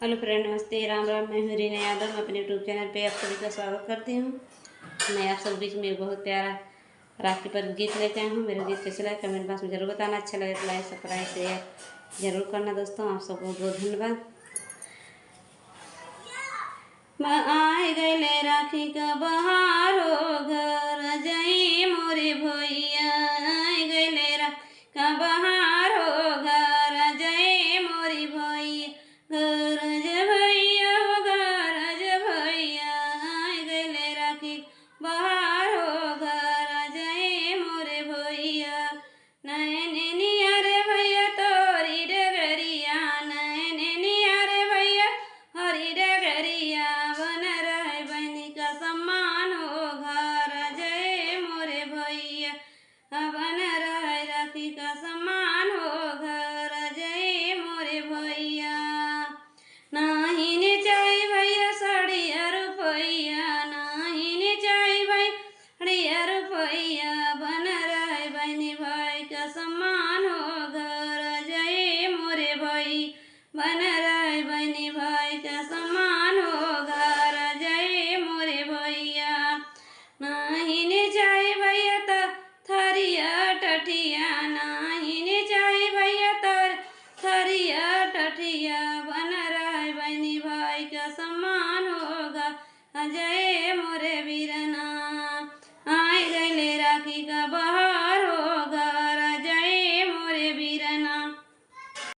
Hello friend, नमस्ते, राम राम। मैं हूँ रीना यादव। मैं अपने यूट्यूब चैनल पे आप सभी का स्वागत करती हूँ। मैं आप सब बीच में एक बहुत प्यारा राखी पर गीत लेके आई हूँ। मेरा गीत कैसा लगा कमेंट बॉक्स में जरूर बताना। अच्छा लगे तो लाइक सब्सक्राइब शेयर जरूर करना दोस्तों। आप सबको बहुत बहुत धन्यवाद। आए गए राखी का बहार हो, घर जई मोरे भैया। आए गए राखी का बहार हो, घर जई मोरी भैया। घर ज भैया हो, घर ज भैया। आए गए राखी बहार हो, घर जई मोरे भैया। नैने निया रे भैया तोरी डगरिया, नैने निया रे भैया हरी डगरिया। बन रहे बहनी का सम्मान हो, घर जय मोरे भैया। बन रहे राखी का सम्मान हो, घर जय मोरे भैया। नाही ने चाही भैया साड़िया रुपैया, नाही ने चाही भाई साड़िया रुपैया। बन रहे बहनी भाई का सम्मान हो, घर जय मोरे भाई। बन रहे बहनी भाई का सम्मान हो, घर जय मोरे भैया। नाही ने चाही भैया थरिया टठिया, नाही ने चाही भैया थरिया टठिया। बन रहे बहनी भाई का सम्मान होगा, जय मोरे वीरना।